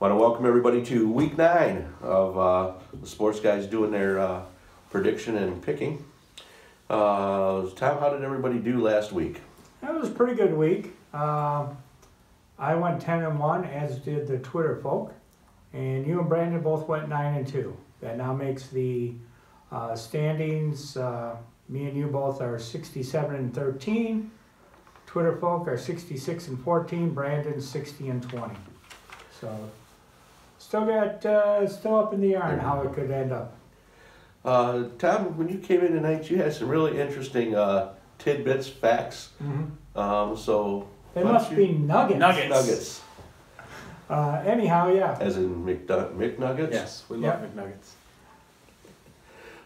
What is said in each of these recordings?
Want to welcome everybody to week 9 of the sports guys doing their prediction and picking. Tom, how did everybody do last week? That was a pretty good week. I went 10-1, as did the Twitter folk, and you and Brandon both went 9-2. That now makes the standings. Me and you both are 67-13. Twitter folk are 66-14. Brandon 60-20. So still up in the air on how it could end up. Tom, when you came in tonight, you had some really interesting tidbits, facts. Mm-hmm. So They must be nuggets. Nuggets. Anyhow, yeah. As in McNuggets? Yes, we love McNuggets.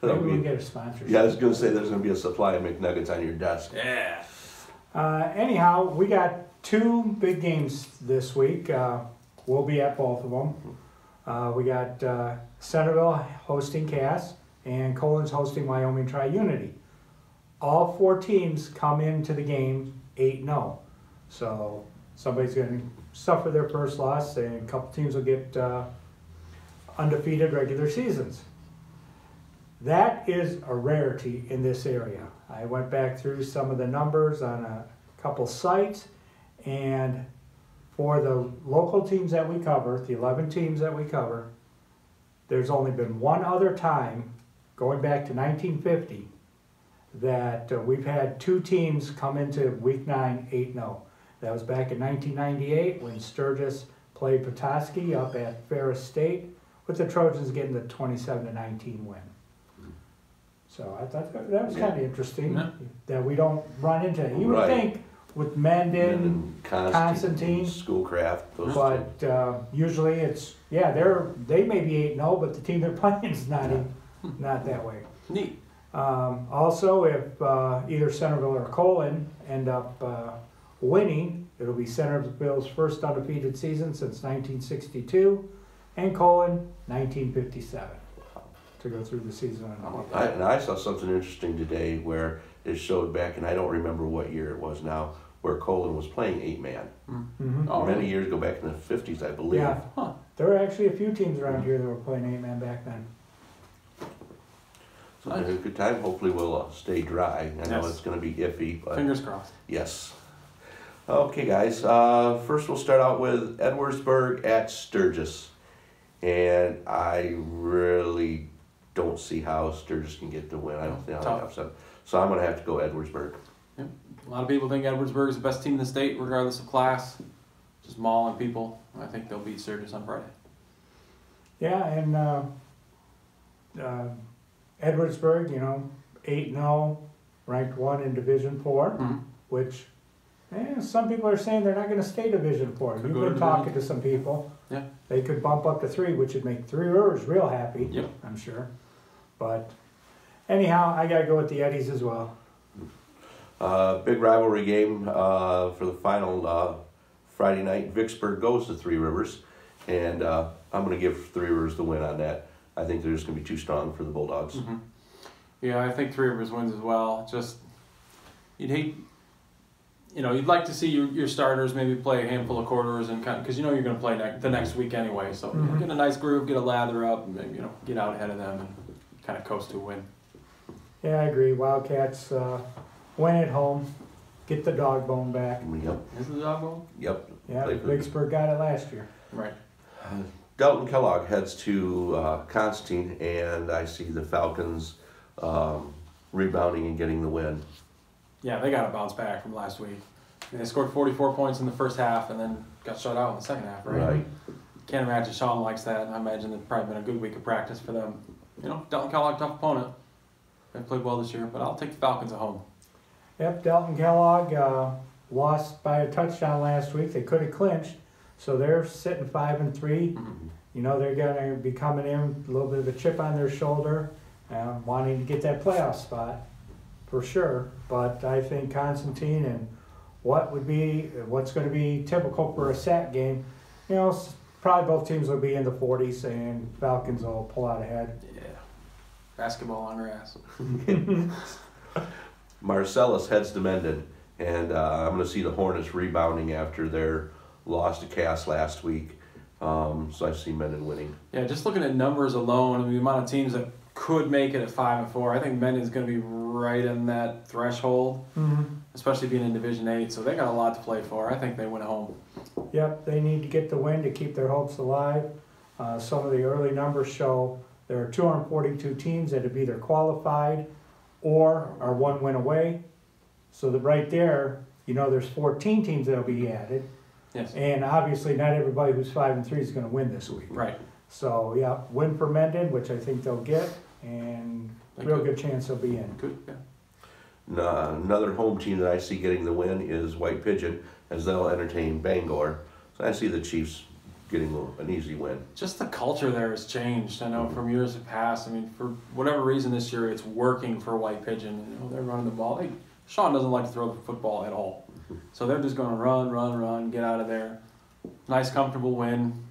Maybe we can get a sponsorship. Yeah, I was going to say there's going to be a supply of McNuggets on your desk. Yeah. Anyhow, we got 2 big games this week. We'll be at both of them. We got Centerville hosting Cass, and Colin's hosting Wyoming Tri-Unity. All 4 teams come into the game 8-0. So somebody's going to suffer their first loss, and a couple teams will get undefeated regular seasons. That is a rarity in this area. I went back through some of the numbers on a couple sites, and for the local teams that we cover, the 11 teams that we cover, there's only been one other time, going back to 1950, that we've had 2 teams come into week 9 8-0. That was back in 1998 when Sturgis played Petoskey up at Ferris State, with the Trojans getting the 27-19 win. So I thought that was kind of interesting that we don't run into it. You would think with Mendon, Constantine, Schoolcraft, those but usually it's they may be 8-0, but the team they're playing is not that way. Neat. Also, if either Centerville or Colin end up winning, it'll be Centerville's first undefeated season since 1962, and Colin 1957 to go through the season. And I saw something interesting today where it showed back, and I don't remember what year it was now, where Colin was playing 8-man. Mm-hmm. Many years ago, back in the 50s, I believe. Yeah, there were actually a few teams around here that were playing 8-man back then. So nice. A good time. Hopefully we'll stay dry. I know it's going to be iffy, but fingers crossed. Yes. Okay, guys. First, we'll start out with Edwardsburg at Sturgis, and I really don't see how Sturgis can get the win. I don't think I'll have some. So I'm going to have to go Edwardsburg. Yep. A lot of people think Edwardsburg is the best team in the state, regardless of class. Just mauling people. I think they'll beat Sturgis on Friday. Yeah, and Edwardsburg, 8-0, ranked 1 in Division 4, which some people are saying they're not going to stay Division 4. You've been talking to some people. Yeah. They could bump up to 3, which would make 3 Rivers real happy, yep. I'm sure. But anyhow, I got to go with the Eddies as well. Big rivalry game for the final Friday night. Vicksburg goes to 3 Rivers, and I'm going to give 3 Rivers the win on that. I think they're just going to be too strong for the Bulldogs. Mm-hmm. Yeah, I think 3 Rivers wins as well. Just, you'd hate, you'd like to see your starters maybe play a handful of quarters and because you're going to play the next week anyway. So get a nice groove, get a lather up, and maybe, get out ahead of them and kind of coast to a win. Yeah, I agree. Wildcats win at home, get the dog bone back. Yep. Is it the dog bone? Yep. Yeah, Vicksburg got it last year. Right. Dalton Kellogg heads to Constantine, and I see the Falcons rebounding and getting the win. Yeah, they got to bounce back from last week. They scored 44 points in the first half and then got shut out in the second half, right? Can't imagine Sean likes that. I imagine it's probably been a good week of practice for them. Dalton Kellogg, tough opponent. They played well this year, but I'll take the Falcons at home. Yep, Dalton Kellogg lost by a touchdown last week. They could have clinched, so they're sitting 5-3. Mm-hmm. They're going to be coming in a little bit of a chip on their shoulder, wanting to get that playoff spot for sure. But I think Constantine and what's going to be typical for a SAC game, probably both teams will be in the 40s, and Falcons will pull out ahead. Yeah, basketball on grass. Marcellus heads to Mendon, and I'm going to see the Hornets rebounding after their loss to Cass last week. So I see Mendon winning. Yeah, just looking at numbers alone and the amount of teams that could make it at 5-4, I think Mendon's going to be right in that threshold, especially being in Division 8. So they got a lot to play for. I think they win at home. Yep, they need to get the win to keep their hopes alive. Some of the early numbers show there are 242 teams that have either qualified or are 1 win away. So that right there, there's 14 teams that'll be added. Yes. And obviously not everybody who's 5-3 is going to win this week. Right. So yeah, win for Mendon, which I think they'll get, and real good chance they'll be in. Good, yeah. Another home team that I see getting the win is White Pigeon, as they'll entertain Bangor. So I see the Chiefs getting an easy win. Just the culture there has changed. I know from years past. I mean, for whatever reason this year, it's working for White Pigeon. They're running the ball. Sean doesn't like to throw the football at all. So they're just going to run, get out of there. Nice, comfortable win.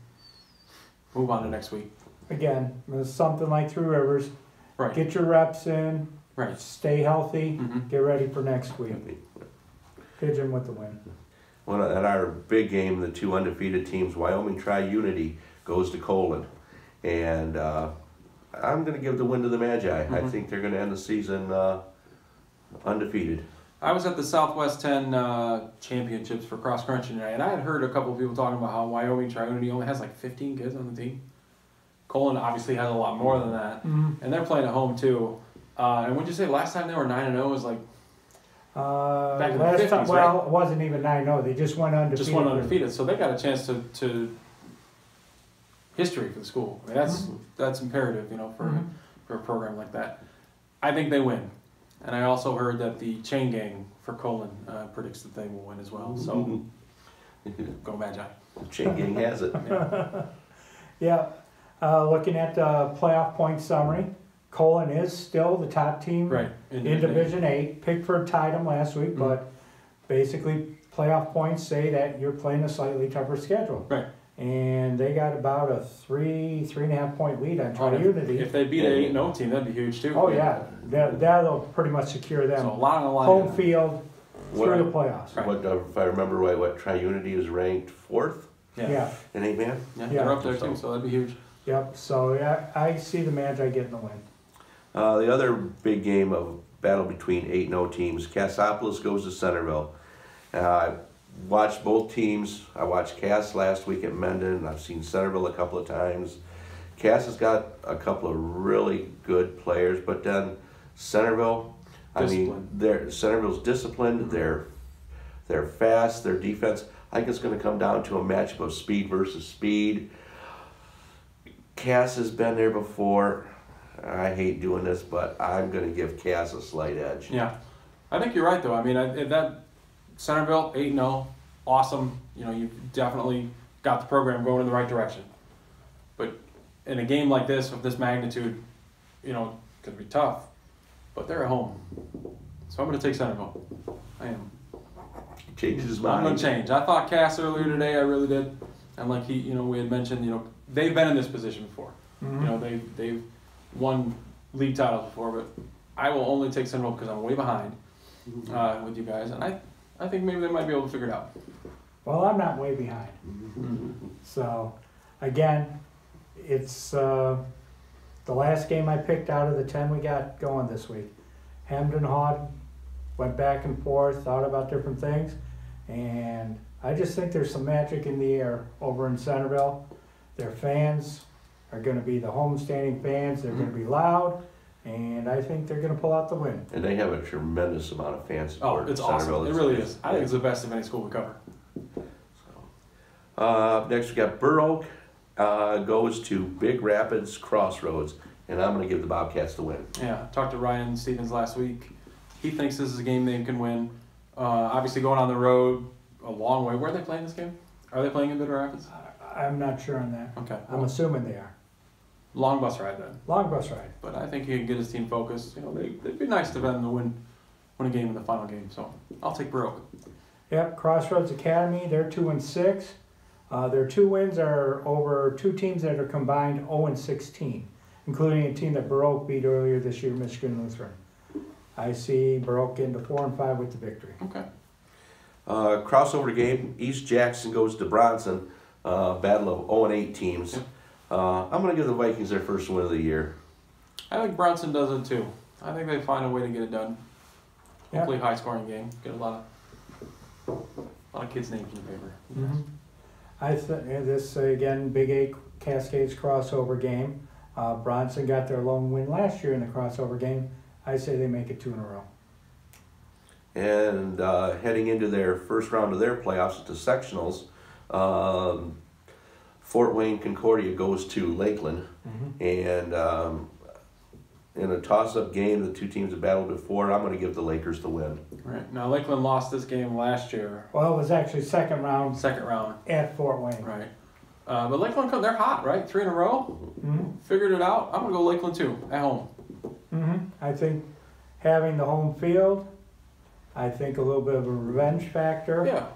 Move on to next week. Again, it's something like Three Rivers. Right. Get your reps in. Right. Stay healthy. Mhm. Get ready for next week. Pigeon with the win. Well, at our big game, the 2 undefeated teams, Wyoming Tri-Unity goes to Colon. And I'm going to give the win to the Magi. I think they're going to end the season undefeated. I was at the Southwest 10 championships for cross country tonight, and I had heard a couple of people talking about how Wyoming Tri-Unity only has like 15 kids on the team. Colon obviously has a lot more than that, and they're playing at home too. And would you say last time they were 9-0 was like back in the 50s, well, right? it wasn't even 9-0. They just went undefeated. Just went undefeated, so they got a chance to history for the school. I mean, that's imperative, for a program like that. I think they win. And I also heard that the chain gang for Colon predicts that they will win as well. So, go Magi. The chain gang has it. Yeah. Looking at the playoff point summary, Colon is still the top team Right. in Division 8. Pickford tied them last week, but basically playoff points say that you're playing a slightly tougher schedule. Right. And they got about a 3.5 point lead on Tri-Unity. If they beat an 8-0 team, that'd be huge too. Oh yeah, that'll pretty much secure them. So a lot on the line. Home field through the What, playoffs. Right. if I remember right, what Tri-Unity is ranked 4th Yeah. in 8-man? Yeah, Yeah. they're up there too, so that'd be huge. Yep. So yeah, I see the Magi getting the win. The other big game of battle between 8-0 teams, Cassopolis goes to Centerville. I watched both teams. I watched Cass last week at Mendon, and I've seen Centerville a couple of times. Cass has got a couple of really good players, but then Centerville, Centerville's disciplined. They're fast. Their defense, I think it's going to come down to a matchup of speed versus speed. Cass has been there before. I hate doing this, but I'm going to give Cass a slight edge. Yeah, I think you're right though. I mean, that Centerville 8-0, awesome. You've definitely got the program going in the right direction. But in a game like this, of this magnitude, could be tough. But they're at home, so I'm going to take Centerville. I am. Changes his mind. I'm going to change. I thought Cass earlier today. I really did. And like we had mentioned, they've been in this position before. They've won league titles before, but I will only take Centerville because I'm way behind with you guys, and I think maybe they might be able to figure it out. Well, I'm not way behind. So, again, it's the last game I picked out of the 10 we got going this week. Hemmed and hawed, went back and forth, thought about different things, and I just think there's some magic in the air over in Centerville. Their fans are going to be the homestanding fans. They're going to be loud, and I think they're going to pull out the win. And they have a tremendous amount of fan Oh, support. it's awesome. It really is. I think it's the best of any school we cover. Next we got Burr Oak goes to Big Rapids Crossroads, and I'm going to give the Bobcats the win. Yeah, talked to Ryan Stevens last week. He thinks this is a game they can win. Obviously going on the road a long way. Where are they playing this game? Are they playing in Big Rapids? I'm not sure on that. Okay. I'm assuming they are. Long bus ride then. Long bus ride. But I think he can get his team focused. They'd be nice to them to win a game in the final game. So I'll take Burr Oak. Yep, Crossroads Academy, they're 2-6. Their 2 wins are over 2 teams that are combined 0-16, including a team that Burr Oak beat earlier this year, Michigan Lutheran. I see Burr Oak getting to 4-5 with the victory. Okay. Crossover game, East Jackson goes to Bronson. battle of 0-8 teams. Yep. I'm going to give the Vikings their first win of the year. I think Bronson does it too. I think they find a way to get it done. Yeah. Hopefully, high scoring game. Get a lot of kids' names in the paper. Mhm. This again, Big 8 Cascades crossover game. Bronson got their lone win last year in the crossover game. I say they make it 2 in a row. And heading into their first round of their playoffs at the sectionals, Fort Wayne Concordia goes to Lakeland, and in a toss-up game, the two teams have battled before. I'm going to give the Lakers the win. Right now, Lakeland lost this game last year, Well, it was actually second round second round. at Fort Wayne. Right. But Lakeland, they're hot, right? 3 in a row. Mhm. Figured it out. I'm gonna go Lakeland too at home. I think having the home field, I think a little bit of a revenge factor. Yeah.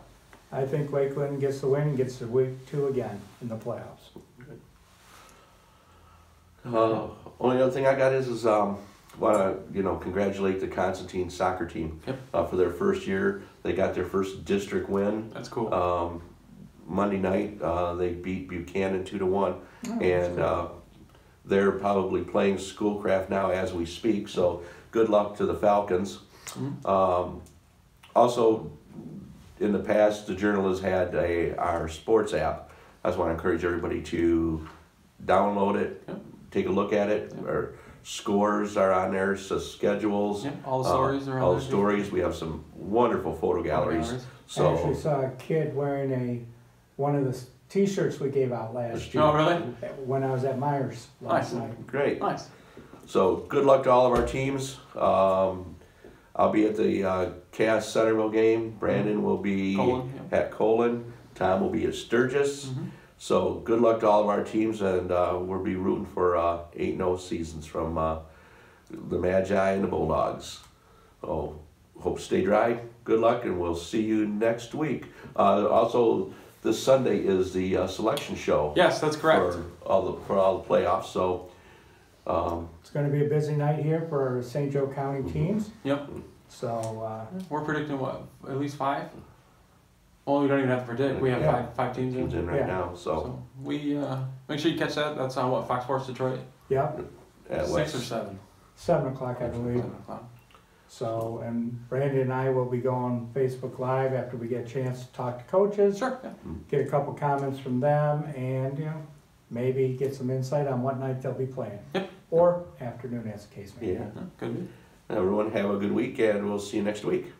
I think Lakeland gets the win and gets to week 2 again in the playoffs. Only other thing I got is want to congratulate the Constantine soccer team for their first year. They got their first district win. That's cool. Monday night they beat Buchanan 2-1, and they're probably playing Schoolcraft now as we speak. So good luck to the Falcons. Also, in the past, the Journal has had our sports app. I just want to encourage everybody to download it, take a look at it. Our scores are on there, so schedules. All the stories are on all there. the stories. We have some wonderful photo galleries. I So actually saw a kid wearing one of the T-shirts we gave out last year Oh, really? when I was at Myers last Nice. night. great. Nice. So good luck to all of our teams. I'll be at the Cass Centerville game. Brandon will be Colin, at Colin. Tom will be at Sturgis. So good luck to all of our teams, and we'll be rooting for 8-0 seasons from the Magi and the Bulldogs. So hope to stay dry. Good luck, and we'll see you next week. Also, this Sunday is the selection show. Yes, that's correct. For all the playoffs. So. It's going to be a busy night here for our St. Joe County teams. Yep. So We're predicting what? At least 5? Well, we don't even have to predict. We have Yeah. five teams Teams in right Yeah. now. So we make sure you catch that. That's on what, Fox Sports Detroit? yep, at 6 or West. 7. 7 o'clock I believe. 7 o'clock. So, and Brandon and I will be going Facebook Live after we get a chance to talk to coaches, Sure. Yeah. get a couple comments from them, and maybe get some insight on what night they'll be playing. Yep. Or afternoon, as the case may be. Yeah. Good. Everyone have a good week, and we'll see you next week.